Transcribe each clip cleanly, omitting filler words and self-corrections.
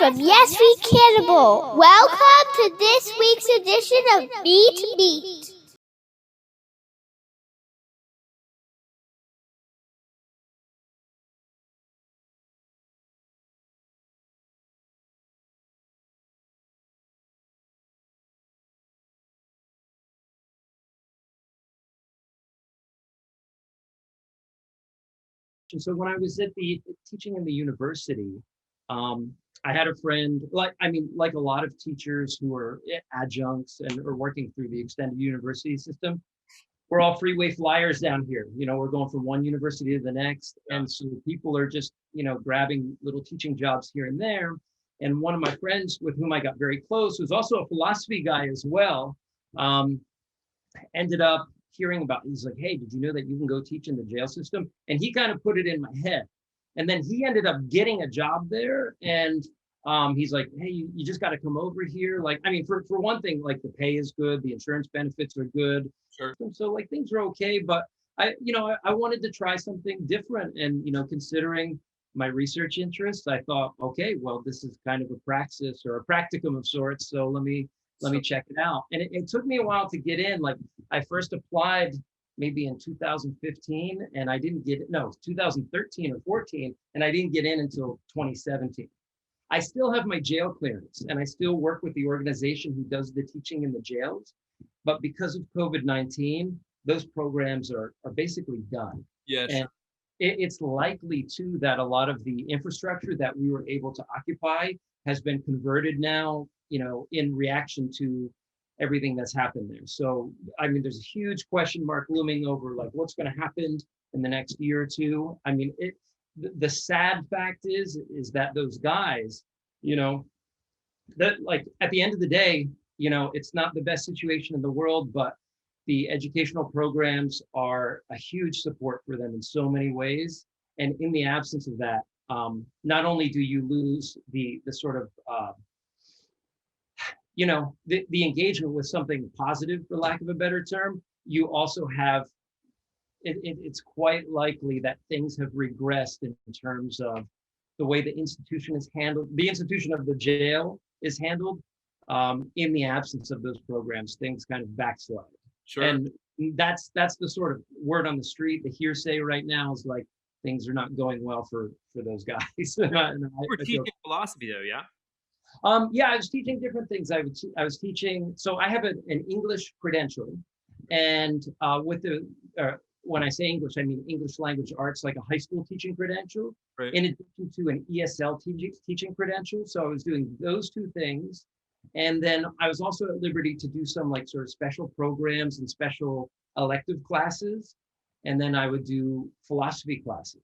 from Yes We Cannibal. Welcome to this week's edition of Meat. So when I was at the teaching in the university, I had a friend, like a lot of teachers who are adjuncts and are working through the extended university system. We're all freeway flyers down here. We're going from one university to the next, and so people are just grabbing little teaching jobs here and there. And one of my friends with whom I got very close, who's also a philosophy guy as well, ended up hearing about, he's like, hey, did you know that you can go teach in the jail system? And he kind of put it in my head. And then he ended up getting a job there. And he's like, hey, you just got to come over here. Like, for one thing, like the pay is good. The insurance benefits are good. Sure. So like things are okay. But I wanted to try something different. And, considering my research interests, I thought, okay, well, this is kind of a praxis or a practicum of sorts. So let me check it out. And it took me a while to get in. Like I first applied maybe in 2015 and I didn't get it. No, 2013 or 14. And I didn't get in until 2017. I still have my jail clearance and I still work with the organization who does the teaching in the jails. But because of COVID-19, those programs are basically done. Yes. And it's likely too that a lot of the infrastructure that we were able to occupy has been converted now, in reaction to everything that's happened there. So, there's a huge question mark looming over like what's going to happen in the next year or two. The sad fact is that those guys, that like at the end of the day, it's not the best situation in the world, but the educational programs are a huge support for them in so many ways. And in the absence of that, not only do you lose the sort of the engagement with something positive, for lack of a better term, you also have, it's quite likely that things have regressed in terms of the way the institution is handled, the institution of the jail is handled. In the absence of those programs, things kind of backslide. Sure. And that's the sort of word on the street. The hearsay right now is like things are not going well for those guys. You were teaching philosophy though, yeah? Yeah, I was teaching different things. I was teaching, so I have an English credential, and when I say English, I mean English language arts, like a high school teaching credential, Right. in addition to an ESL teaching credential. So I was doing those two things. And then I was also at liberty to do some like sort of special programs and special elective classes. And then I would do philosophy classes.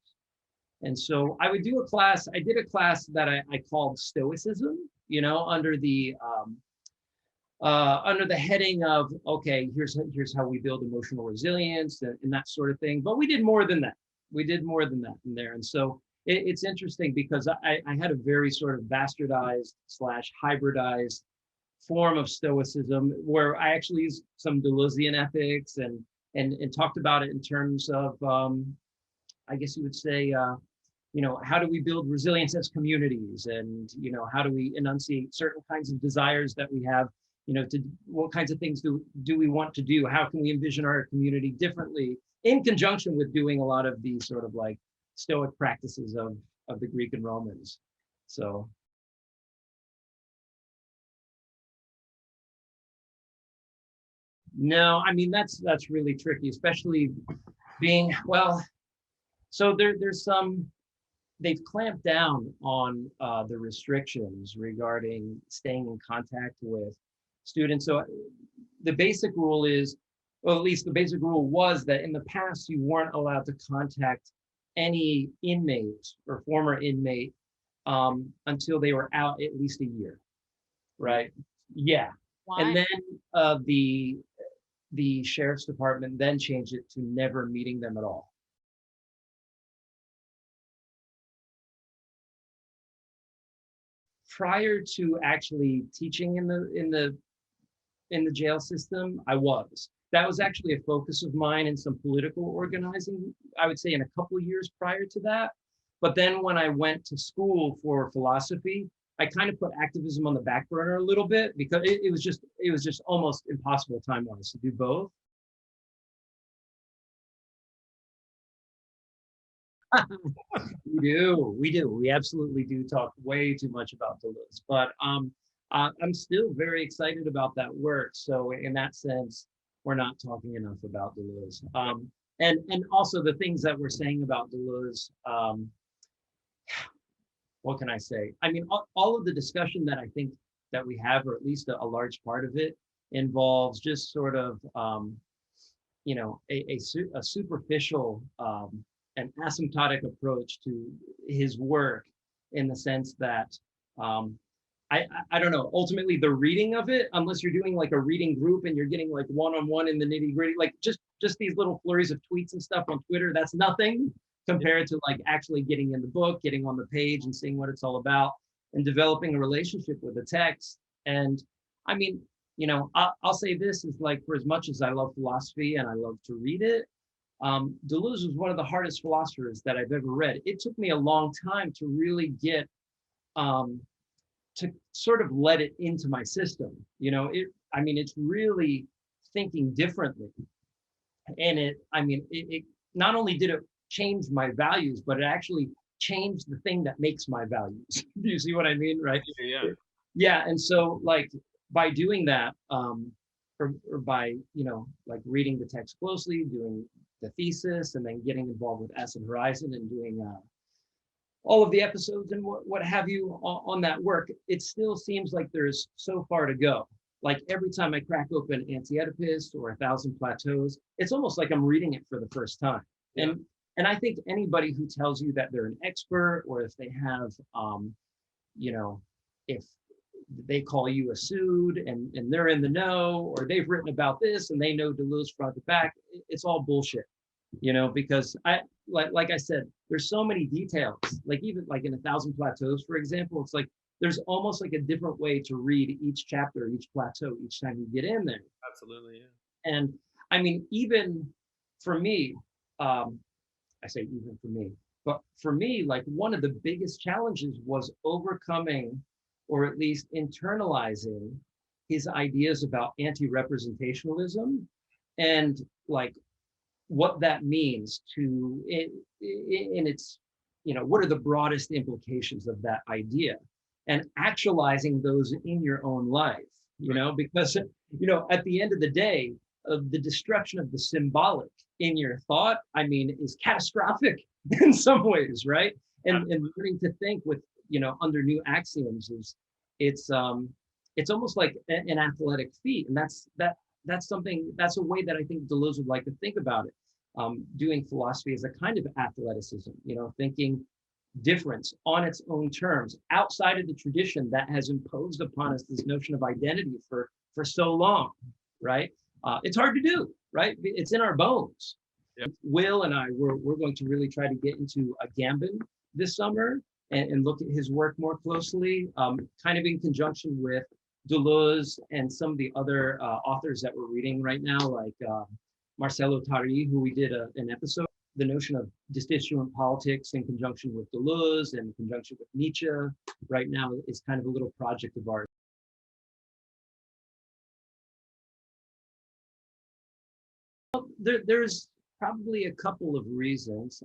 And so I would do I did a class that I called Stoicism, under the heading of, okay, here's how we build emotional resilience and that sort of thing. But we did more than that. In there. And so it's interesting because I had a very sort of bastardized / hybridized form of Stoicism where I actually used some Deleuzean ethics and talked about it in terms of, I guess you would say, how do we build resilience as communities, and how do we enunciate certain kinds of desires that we have, to what kinds of things do we want to do? How can we envision our community differently in conjunction with doing a lot of these sort of like Stoic practices of the Greek and Romans. So. No, that's really tricky, especially being, well, so there's they've clamped down on the restrictions regarding staying in contact with students. So the basic rule is, well, at least the basic rule was that in the past you weren't allowed to contact any inmate or former inmate until they were out at least a year, right? Yeah. Why? And then the sheriff's department then changed it to never meeting them at all. Prior to actually teaching in the jail system, that was actually a focus of mine in some political organizing, I would say in a couple of years prior to that. But then when I went to school for philosophy, I kind of put activism on the back burner a little bit because it was just almost impossible time-wise to do both. We do. We absolutely do talk way too much about Deleuze, but I'm still very excited about that work. So in that sense, we're not talking enough about Deleuze. And also the things that we're saying about Deleuze. What can I say? I mean, all of the discussion that I think that we have, or at least a large part of it, involves just sort of, you know, a superficial an asymptotic approach to his work, in the sense that I don't know, ultimately the reading of it, unless you're doing like a reading group and you're getting like one-on-one in the nitty-gritty, like just these little flurries of tweets and stuff on Twitter, that's nothing compared to like actually getting in the book, getting on the page and seeing what it's all about, and developing a relationship with the text. And I mean, you know, I'll say this is like, for as much as I love philosophy and I love to read it, Deleuze was one of the hardest philosophers that I've ever read. It took me a long time to really get, to sort of let it into my system. You know, I mean, it's really thinking differently. And it not only did it change my values, but it actually changed the thing that makes my values. Do you see what I mean? Right? Yeah. Yeah. And so like by doing that, or by, you know, like reading the text closely, doing the thesis, and then getting involved with Acid Horizon and doing all of the episodes and what have you on that work, it still seems like there's so far to go. Like every time I crack open Anti-Oedipus or 1,000 Plateaus, it's almost like I'm reading it for the first time. Yeah. And I think anybody who tells you that they're an expert, or if they have, you know, if they call you a Sood and they're in the know, or they've written about this and they know Deleuze front to back, it's all bullshit, you know, because like I said, there's so many details, like even like in 1,000 Plateaus, for example, it's like, there's almost like a different way to read each chapter, each plateau, each time you get in there. Absolutely, yeah. And I mean, even for me, I say even for me, but for me, like one of the biggest challenges was overcoming, or at least internalizing, his ideas about anti-representationalism, and like what that means to in its, you know, what are the broadest implications of that idea, and actualizing those in your own life, you know, because, you know, at the end of the day, the destruction of the symbolic in your thought, I mean, is catastrophic in some ways, right? And learning to think with, you know, under new axioms is, it's almost like an athletic feat, and that's something, that's a way that I think Deleuze would like to think about it. Doing philosophy as a kind of athleticism, you know, thinking difference on its own terms, outside of the tradition that has imposed upon us this notion of identity for so long, right? It's hard to do, right? It's in our bones. Yep. Will and I, we're going to really try to get into a Gambin this summer and look at his work more closely, kind of in conjunction with Deleuze and some of the other authors that we're reading right now, like Marcelo Tari, who we did an episode, the notion of distituent politics in conjunction with Deleuze and in conjunction with Nietzsche right now is kind of a little project of ours. There's probably a couple of reasons.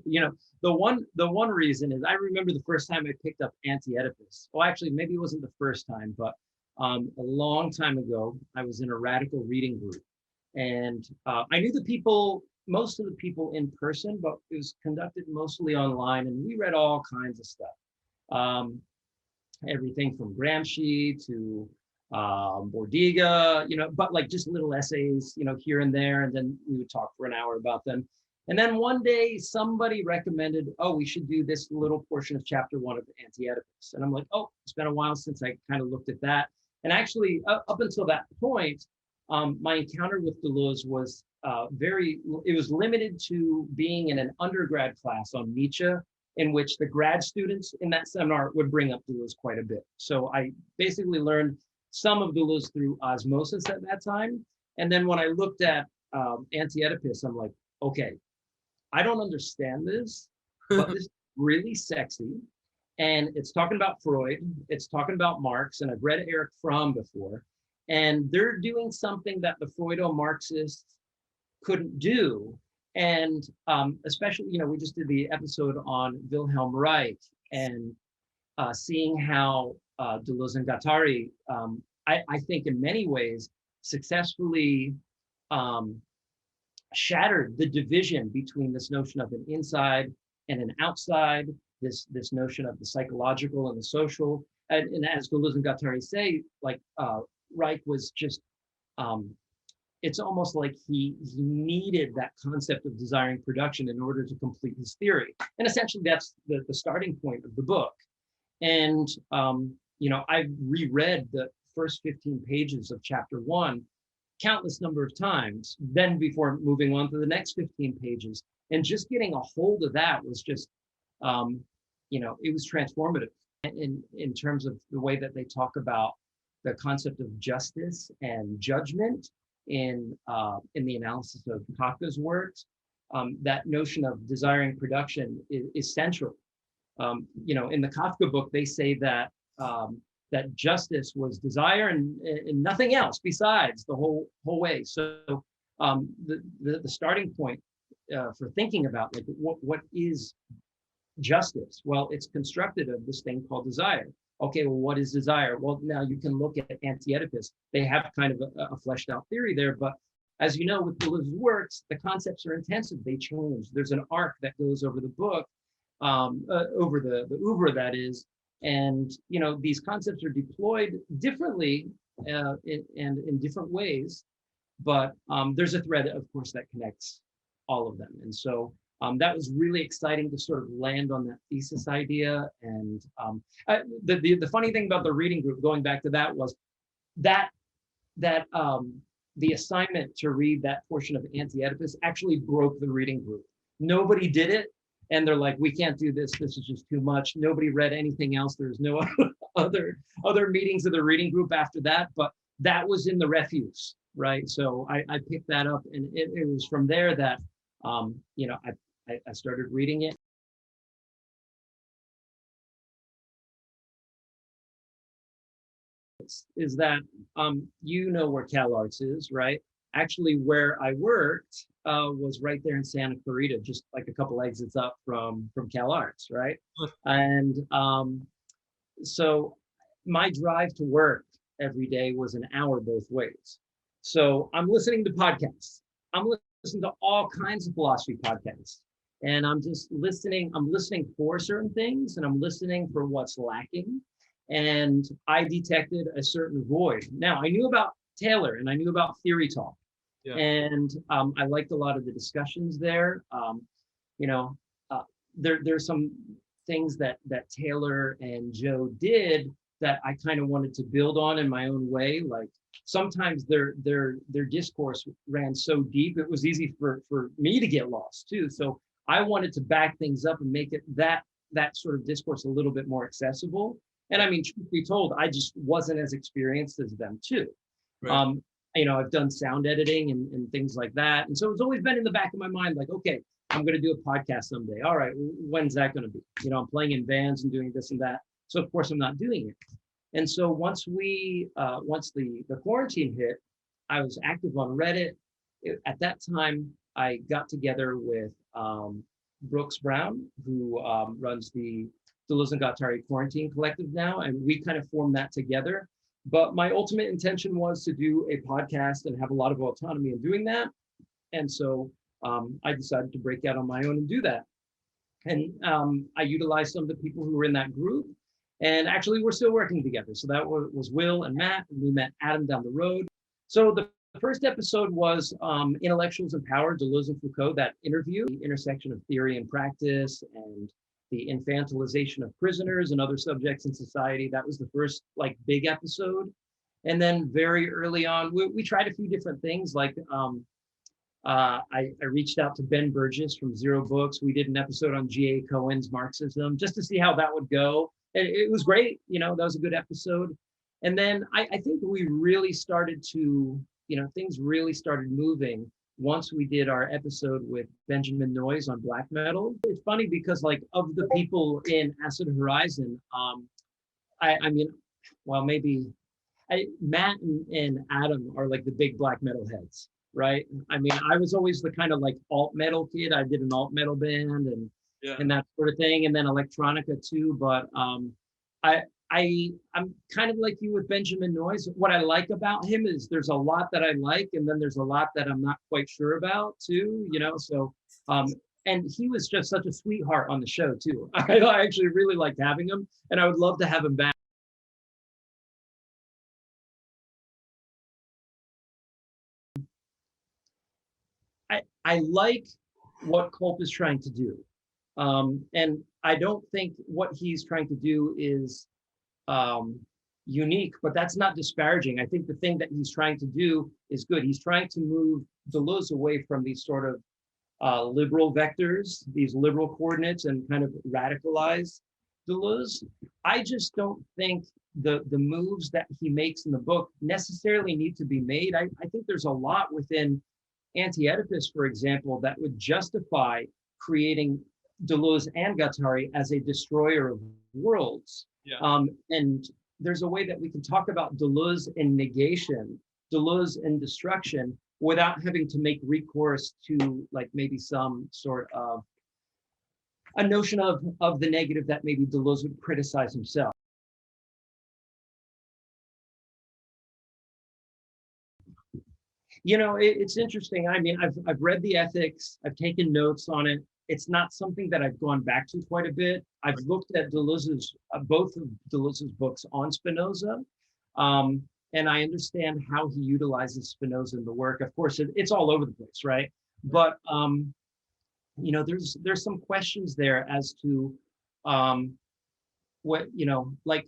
You know, the one reason is I remember the first time I picked up Anti-Oedipus. Well, actually, maybe it wasn't the first time, but a long time ago, I was in a radical reading group. And I knew most of the people in person, but it was conducted mostly online, and we read all kinds of stuff. Everything from Gramsci to Bordiga, you know, but like just little essays, you know, here and there, and then we would talk for an hour about them. And then one day somebody recommended, oh, we should do this little portion of chapter 1 of Anti-Oedipus. And I'm like, oh, it's been a while since I kind of looked at that. And actually, up until that point, my encounter with Deleuze was it was limited to being in an undergrad class on Nietzsche, in which the grad students in that seminar would bring up Deleuze quite a bit. So I basically learned some of Deleuze through osmosis at that time. And then when I looked at Anti-Oedipus, I'm like, okay, I don't understand this, but this is really sexy. and it's talking about Freud, it's talking about Marx, and I've read Erich Fromm before, and they're doing something that the Freudo-Marxists couldn't do. And especially, we just did the episode on Wilhelm Reich, and seeing how Deleuze and Guattari, I think in many ways, successfully shattered the division between this notion of an inside and an outside, this notion of the psychological and the social. And as Deleuze and Guattari say, like Reich was just, it's almost like he needed that concept of desiring production in order to complete his theory. And essentially that's the starting point of the book. And, I've reread the first 15 pages of chapter 1 countless number of times, then before moving on to the next 15 pages. And just getting a hold of that was just, it was transformative in terms of the way that they talk about the concept of justice and judgment in the analysis of Kafka's works. That notion of desiring production is central. In the Kafka book, they say that that justice was desire and nothing else besides the whole way. So the starting point for thinking about like what is justice? Well, it's constructed of this thing called desire. Okay, well, what is desire? Well, now you can look at Anti-Oedipus. They have kind of a fleshed out theory there, but as you know, with Deleuze's works, the concepts are intensive. They change. There's an arc that goes over the book, over the oeuvre, that is. And, these concepts are deployed differently and in different ways, but there's a thread, of course, that connects all of them. And so that was really exciting to sort of land on that thesis idea. And the funny thing about the reading group, going back to that, was that the assignment to read that portion of Anti-Oedipus actually broke the reading group. Nobody did it. And they're like, we can't do this. This is just too much. Nobody read anything else. There's no other meetings of the reading group after that. But that was in the refuse, right? So I picked that up, and it was from there that I started reading it. Is that where CalArts is, right? Actually, where I worked was right there in Santa Clarita, just like a couple exits up from CalArts, right? And so my drive to work every day was an hour both ways. So I'm listening to podcasts. I'm listening to all kinds of philosophy podcasts. And I'm just listening. I'm listening for certain things, and I'm listening for what's lacking. And I detected a certain void. Now, I knew about Taylor and I knew about Theory Talk. Yeah. And I liked a lot of the discussions there. There's some things that Taylor and Joe did that I kind of wanted to build on in my own way. Like sometimes their discourse ran so deep, it was easy for me to get lost too. So I wanted to back things up and make it that sort of discourse a little bit more accessible. And I mean, truth be told, I just wasn't as experienced as them too. Right. I've done sound editing and things like that. And so it's always been in the back of my mind, like, okay, I'm going to do a podcast someday. All right, when's that going to be? I'm playing in bands and doing this and that. So of course I'm not doing it. And so once the quarantine hit, I was active on Reddit. At that time, I got together with Brooks Brown, who runs the Deleuze and Guattari Quarantine Collective now, and we kind of formed that together. But my ultimate intention was to do a podcast and have a lot of autonomy in doing that. And so I decided to break out on my own and do that. And I utilized some of the people who were in that group. And actually, we're still working together. So that was Will and Matt, and we met Adam down the road. So the first episode was Intellectuals in Power, Deleuze and Foucault, that interview, the intersection of theory and practice, and the infantilization of prisoners and other subjects in society. That was the first big episode. And then very early on, we tried a few different things. Like I reached out to Ben Burgess from Zero Books. We did an episode on G.A. Cohen's Marxism just to see how that would go. And it was great. That was a good episode. And then I think we really started to, things really started moving once we did our episode with Benjamin Noyes on black metal. It's funny because like of the people in Acid Horizon, I mean, well, maybe Matt and Adam are like the big black metal heads, right? I mean, I was always the kind of like alt metal kid. I did an alt metal band and that sort of thing, and then electronica too. But I'm kind of like you with Benjamin Noyes. What I like about him is there's a lot that I like, and then there's a lot that I'm not quite sure about too. You know, so and he was just such a sweetheart on the show too. I actually really liked having him, and I would love to have him back. I like what Culp is trying to do. And I don't think what he's trying to do is unique, but that's not disparaging. I think the thing that he's trying to do is good. He's trying to move Deleuze away from these sort of liberal vectors, these liberal coordinates, and kind of radicalize Deleuze. I just don't think the moves that he makes in the book necessarily need to be made. I think there's a lot within Anti-Oedipus, for example, that would justify creating Deleuze and Guattari as a destroyer of worlds. And there's a way that we can talk about Deleuze in negation, Deleuze in destruction, without having to make recourse to like maybe some sort of a notion of the negative that maybe Deleuze would criticize himself. You know, it's interesting. I mean, I've read the ethics, I've taken notes on it. It's not something that I've gone back to quite a bit. I've looked at Deleuze's, both of Deleuze's books on Spinoza, and I understand how he utilizes Spinoza in the work. Of course, it's all over the place, right? But you know, there's some questions there as to what, you know, like,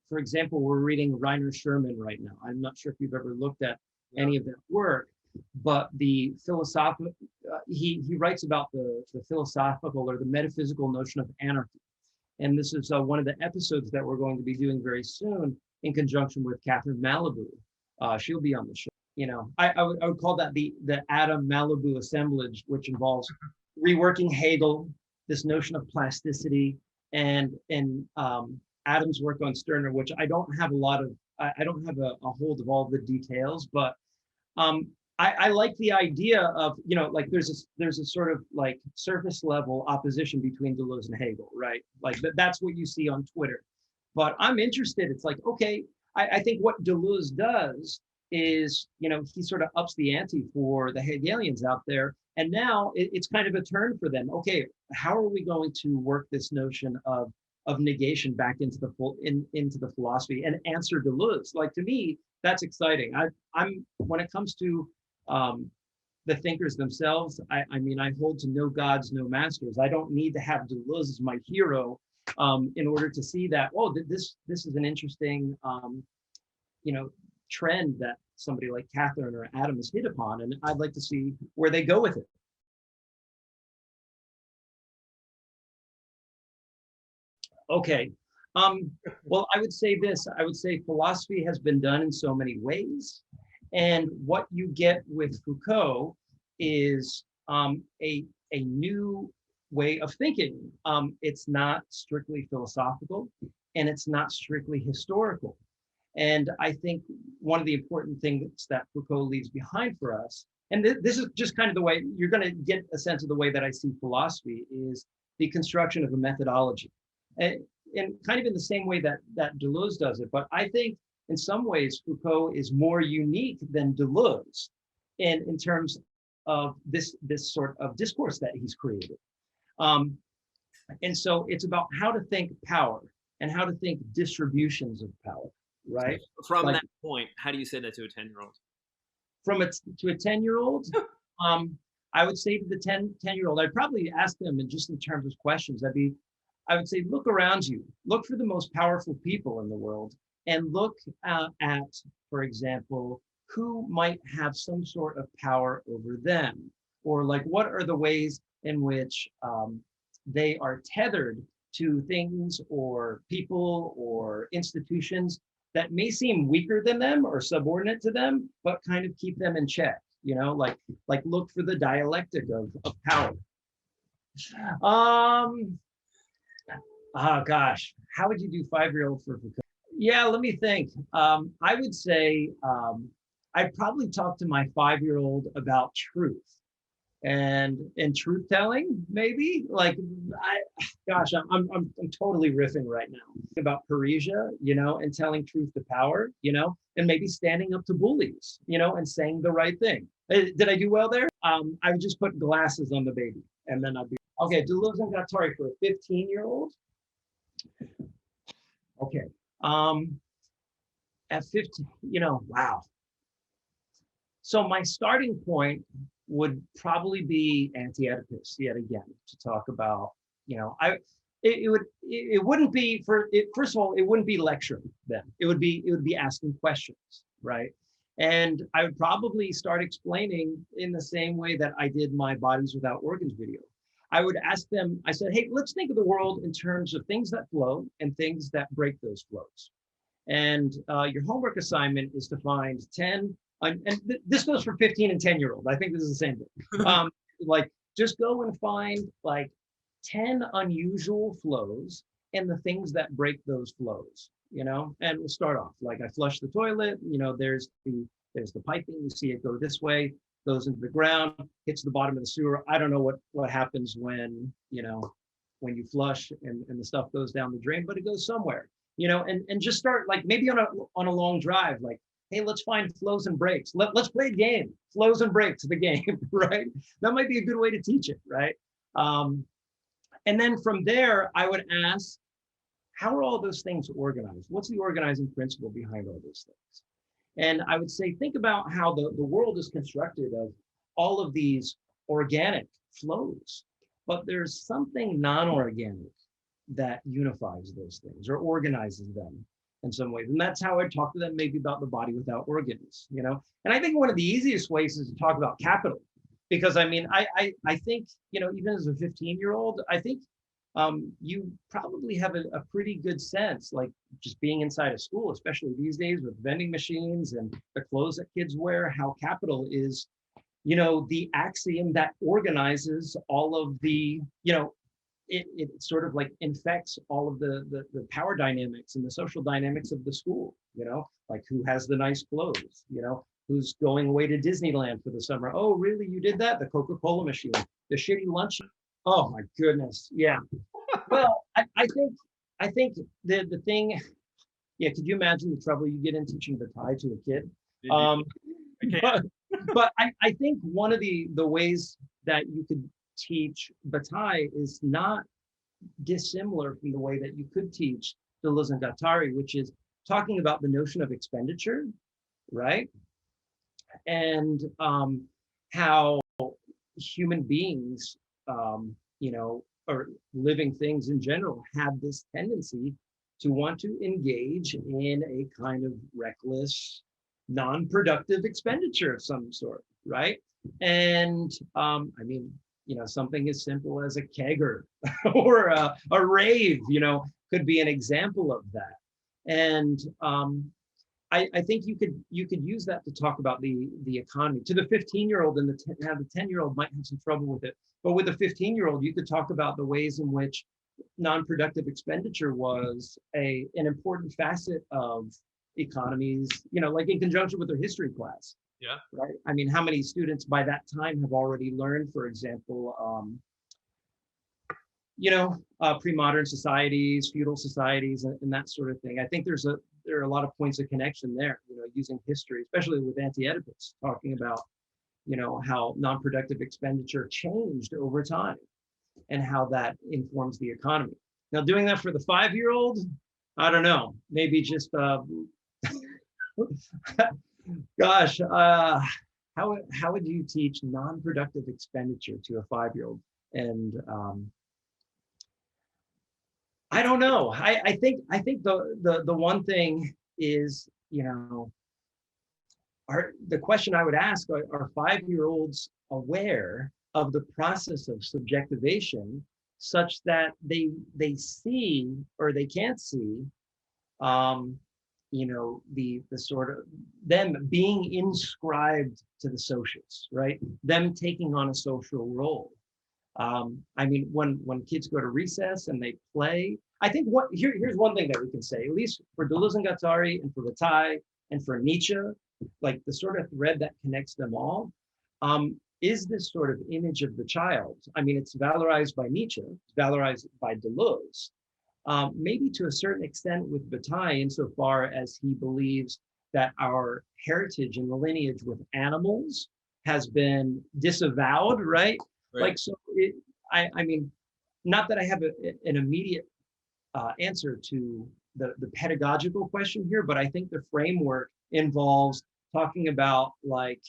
for example, we're reading Rainer Sherman right now. I'm not sure if you've ever looked at any of that work, but the philosophical, he writes about the philosophical or the metaphysical notion of anarchy. And this is one of the episodes that we're going to be doing very soon in conjunction with Catherine Malibu. She'll be on the show. You know, I would call that the Adam Malibu assemblage, which involves reworking Hegel, this notion of plasticity, and Adam's work on Stirner, which I don't have a lot of, I don't have a hold of all the details, but I like the idea of, you know, like there's a sort of like surface level opposition between Deleuze and Hegel, right? Like that's what you see on Twitter. But I'm interested. It's like, okay, I think what Deleuze does is, you know, he sort of ups the ante for the Hegelians out there. And now it's kind of a turn for them. Okay, how are we going to work this notion of negation back into the philosophy and answer Deleuze? Like, to me, that's exciting. I'm when it comes to the thinkers themselves, I mean, I hold to no gods, no masters. I don't need to have Deleuze as my hero in order to see that, oh, this is an interesting you know, trend that somebody like Catherine or Adam has hit upon, and I'd like to see where they go with it. Okay. Well, I would say this. I would say philosophy has been done in so many ways. And what you get with Foucault is a new way of thinking. It's not strictly philosophical, and it's not strictly historical. And I think one of the important things that Foucault leaves behind for us, and this is just kind of the way you're going to get a sense of the way that I see philosophy, is the construction of a methodology. And kind of in the same way that Deleuze does it. But I think in some ways, Foucault is more unique than Deleuze in terms of this sort of discourse that he's created. And so it's about how to think power and how to think distributions of power, right? From like, that point, how do you say that to a 10-year-old? To a 10-year-old, I would say to the 10-year-old, I'd probably ask them, and just in terms of questions, I would say, look around you, look for the most powerful people in the world, and look at, for example, who might have some sort of power over them, or like what are the ways in which they are tethered to things or people or institutions that may seem weaker than them or subordinate to them, but kind of keep them in check. like look for the dialectic of power. Um, oh gosh, how would you do 5-year-old for Foucault? Yeah, let me think. I would say I'd probably talk to my 5-year-old about truth and truth telling, maybe. Like, I'm totally riffing right now about Parisia, and telling truth to power, and maybe standing up to bullies, and saying the right thing. Did I do well there? I would just put glasses on the baby, and then I'd be okay. Deleuze and Guattari for a 15-year-old. Okay. At 15, wow. So my starting point would probably be anti-Oedipus yet again, to talk about, it wouldn't be first of all, it wouldn't be lecturing then. It would be asking questions, right? And I would probably start explaining in the same way that I did my Bodies Without Organs video. I would ask them, I said, hey, let's think of the world in terms of things that flow and things that break those flows. And your homework assignment is to find 10, and this goes for 15 and 10-year-old. I think this is the same thing. Like, just go and find like 10 unusual flows and the things that break those flows, and we'll start off. Like, I flush the toilet, there's the piping, you see it go this way, goes into the ground, hits the bottom of the sewer. I don't know what happens when you flush and the stuff goes down the drain, but it goes somewhere. And just start, like, maybe on a long drive, like, hey, let's find flows and breaks. Let's play a game, flows and breaks, the game, right? That might be a good way to teach it, right? And then from there, I would ask, how are all those things organized? What's the organizing principle behind all those things? And I would say, think about how the world is constructed of all of these organic flows, but there's something non-organic that unifies those things or organizes them in some ways. And that's how I talk to them, maybe about the body without organs, And I think one of the easiest ways is to talk about capital, because I mean, I think, even as a 15-year-old, I think you probably have a pretty good sense, like just being inside a school, especially these days with vending machines and the clothes that kids wear, how capital is, the axiom that organizes all of the, it sort of like infects all of the power dynamics and the social dynamics of the school, like who has the nice clothes, who's going away to Disneyland for the summer. Oh, really? You did that? The Coca-Cola machine, the shitty lunch. Oh my goodness. Yeah. Well, I think the thing, yeah, could you imagine the trouble you get in teaching the tie to a kid? But I think one of the ways that you could teach Bataille is not dissimilar from the way that you could teach Deleuze and Guattari, which is talking about the notion of expenditure, right? And how human beings, or living things in general, have this tendency to want to engage in a kind of reckless, non-productive expenditure of some sort, right? And I mean, something as simple as a kegger or a rave, could be an example of that. And I think you could use that to talk about the economy. To the 15-year-old, and the 10-year-old might have some trouble with it, but with a 15-year-old, you could talk about the ways in which non-productive expenditure was an important facet of economies, like in conjunction with their history class. Yeah. Right. I mean, how many students by that time have already learned, for example, pre-modern societies, feudal societies, and that sort of thing. I think there are a lot of points of connection there, using history, especially with anti-Oedipus, talking about, how non-productive expenditure changed over time and how that informs the economy. Now, doing that for the 5-year-old, I don't know, maybe just, gosh, how would you teach non-productive expenditure to a 5-year-old? And I don't know. I think the one thing is, the question I would ask, are 5-year-olds aware of the process of subjectivation such that they see or they can't see, the sort of them being inscribed to the socials, right? Them taking on a social role. I mean, when kids go to recess and they play, I think here's one thing that we can say, at least for Deleuze and Guattari and for Bataille and for Nietzsche, like the sort of thread that connects them all, is this sort of image of the child. I mean, it's valorized by Nietzsche, it's valorized by Deleuze, maybe to a certain extent with Bataille, insofar as he believes that our heritage and the lineage with animals has been disavowed, right? Like, so I mean, not that I have an immediate answer to the pedagogical question here, but I think the framework involves talking about like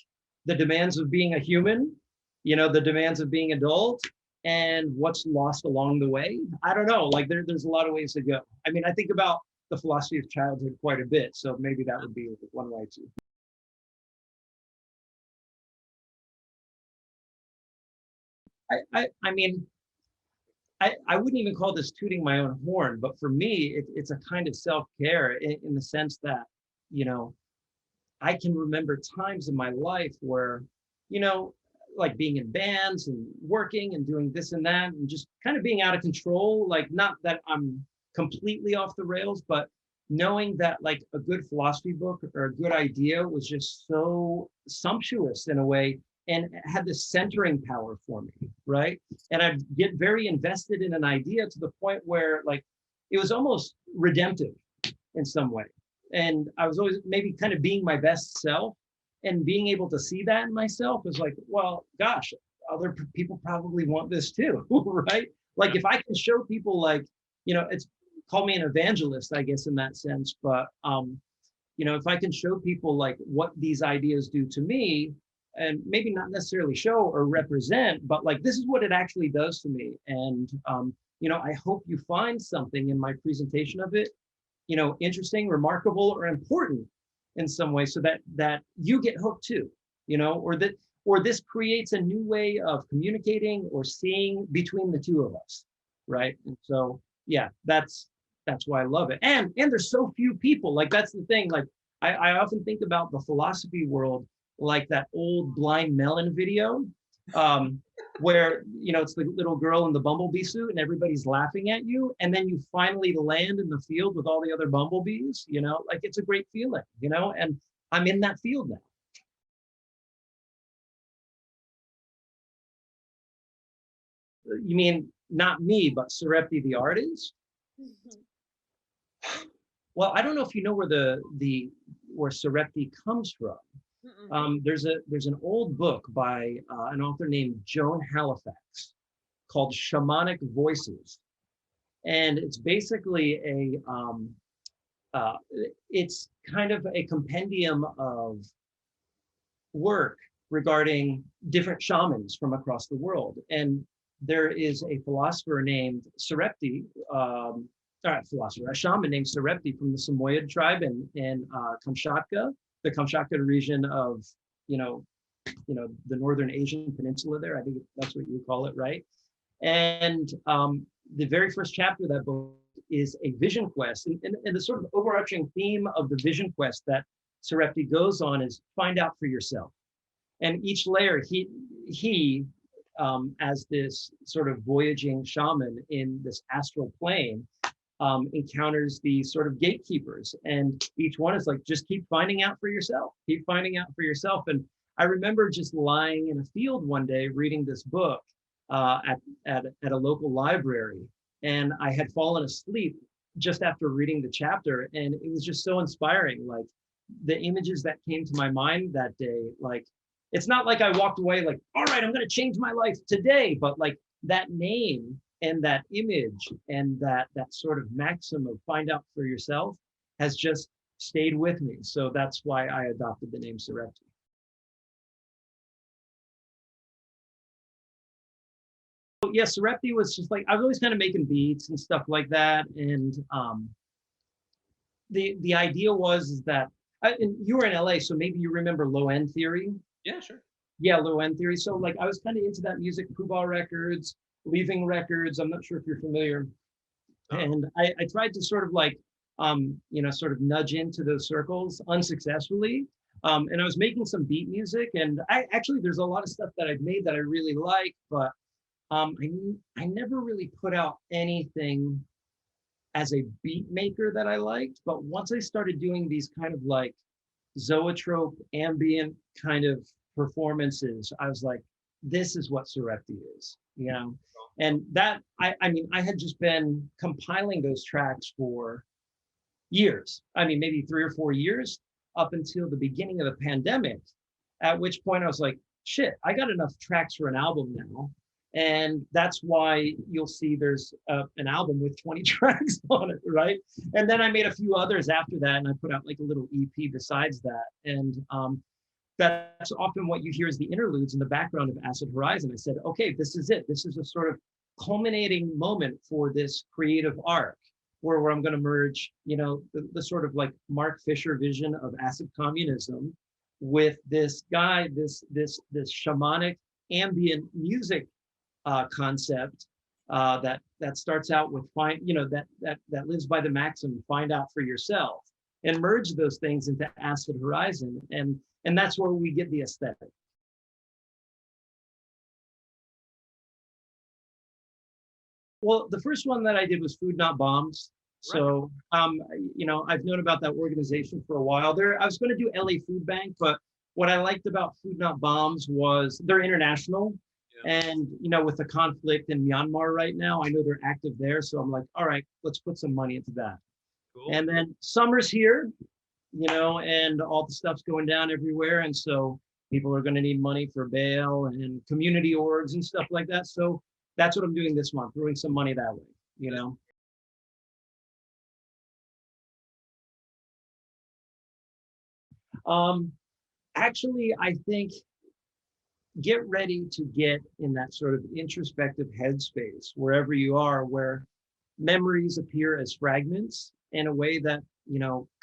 the demands of being a human, the demands of being adult, and what's lost along the way. I don't know, like there's a lot of ways to go. I mean, I think about the philosophy of childhood quite a bit, so maybe that would be one way to. I mean, I wouldn't even call this tooting my own horn, but for me, it's a kind of self-care in the sense that, I can remember times in my life where, like being in bands and working and doing this and that and just kind of being out of control, like not that I'm completely off the rails, but knowing that like a good philosophy book or a good idea was just so sumptuous in a way and had this centering power for me, right? And I'd get very invested in an idea to the point where like it was almost redemptive in some way. And I was always maybe kind of being my best self, and being able to see that in myself was like, well, gosh, other people probably want this too, right? Like if I can show people like, it's call me an evangelist, I guess, in that sense, but if I can show people like what these ideas do to me, and maybe not necessarily show or represent, but like this is what it actually does to me. And I hope you find something in my presentation of it, interesting, remarkable, or important in some way, so that you get hooked too, or this creates a new way of communicating or seeing between the two of us, right? And so yeah, that's why I love it. And there's so few people, like that's the thing, like I often think about the philosophy world like that old Blind Melon video, where it's the little girl in the bumblebee suit and everybody's laughing at you, and then you finally land in the field with all the other bumblebees, like it's a great feeling, and I'm in that field now. You mean not me, but Sereptie the artist? Well, I don't know if you know where Sereptie comes from. There's an old book by an author named Joan Halifax called Shamanic Voices, and it's basically it's kind of a compendium of work regarding different shamans from across the world. And there is a philosopher named Sereptie, a shaman named Sereptie from the Samoyed tribe in Kamchatka, the Kamchatka region of, the Northern Asian peninsula there. I think that's what you call it, right? And the very first chapter of that book is a vision quest. And the sort of overarching theme of the vision quest that Sereptie goes on is find out for yourself. And each layer, he as this sort of voyaging shaman in this astral plane, encounters these sort of gatekeepers, and each one is like, just keep finding out for yourself, keep finding out for yourself. And I remember just lying in a field one day reading this book at a local library, and I had fallen asleep just after reading the chapter, and it was just so inspiring. Like the images that came to my mind that day, like it's not like I walked away like, all right, I'm going to change my life today, but like that name and that image and that sort of maxim of find out for yourself has just stayed with me. So that's why I adopted the name Sereptie. So yeah, Sereptie was just like, I was always kind of making beats and stuff like that. And the idea was that, and you were in LA, so maybe you remember low end theory. Yeah, sure. Yeah, low end theory. So like I was kind of into that music, Pooh Records, Leaving Records. I'm not sure if you're familiar. And I tried to sort of like sort of nudge into those circles unsuccessfully. And I was making some beat music, and there's a lot of stuff that I've made that I really like, but I never really put out anything as a beat maker that I liked. But once I started doing these kind of like zoetrope ambient kind of performances, I was like, this is what Sereptie is, and that I had just been compiling those tracks for years. Maybe 3 or 4 years, up until the beginning of the pandemic, at which point I was like, shit, I got enough tracks for an album now. And that's why you'll see there's an album with 20 tracks on it, right? And then I made a few others after that, and I put out like a little EP besides that. And that's often what you hear as the interludes in the background of Acid Horizon. I said, okay, this is it. This is a sort of culminating moment for this creative arc, where I'm going to merge, the sort of like Mark Fisher vision of acid communism with this guy, this shamanic ambient music concept that starts out with that lives by the maxim, find out for yourself, and merge those things into Acid Horizon, and that's where we get the aesthetic. Well, the first one that I did was Food Not Bombs. So, I've known about that organization for a while. I was going to do LA Food Bank, but what I liked about Food Not Bombs was they're international. Yeah. And, with the conflict in Myanmar right now, I know they're active there. So I'm like, all right, let's put some money into that. Cool. And then summer's here, and all the stuff's going down everywhere. And so people are going to need money for bail and community orgs and stuff like that. So that's what I'm doing this month, throwing some money that way, Actually, I think get ready to get in that sort of introspective headspace wherever you are, where memories appear as fragments in a way that,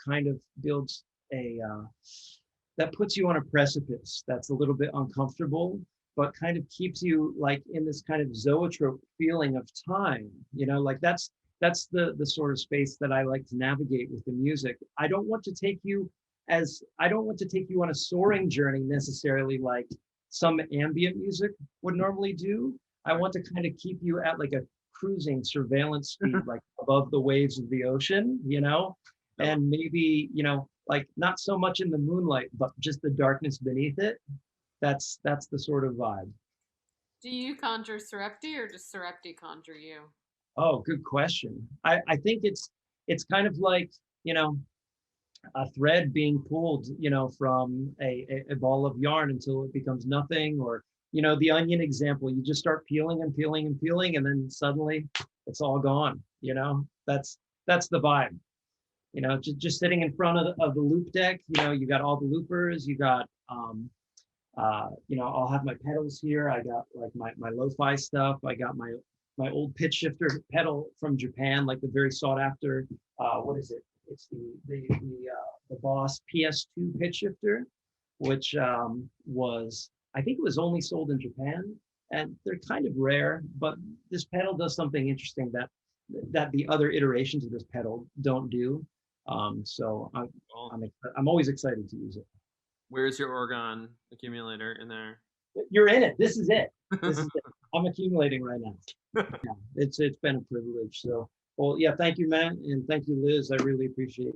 kind of builds that puts you on a precipice that's a little bit uncomfortable, but kind of keeps you like in this kind of zoetrope feeling of time, like that's the sort of space that I like to navigate with the music. I don't want to take you on a soaring journey necessarily, like some ambient music would normally do. I want to kind of keep you at like a cruising surveillance speed, like above the waves of the ocean, and maybe, like not so much in the moonlight, but just the darkness beneath it. That's the sort of vibe. Do you conjure Sereptie, or does Sereptie conjure you? Oh, good question. I think it's kind of like, a thread being pulled, from a ball of yarn until it becomes nothing, or, the onion example, you just start peeling and peeling and peeling, and then suddenly it's all gone, that's the vibe. Just sitting in front of the loop deck, you got all the loopers, you got, I'll have my pedals here. I got like my lo-fi stuff. I got my old pitch shifter pedal from Japan, like the very sought after, what is it? It's the Boss PS2 pitch shifter, which I think it was only sold in Japan, and they're kind of rare, but this pedal does something interesting that the other iterations of this pedal don't do. So I'm always excited to use it. Where's your organ accumulator in there? You're in it. This is it. I'm accumulating right now. Yeah, it's been a privilege. So, well, yeah, thank you, Matt, and thank you, Liz. I really appreciate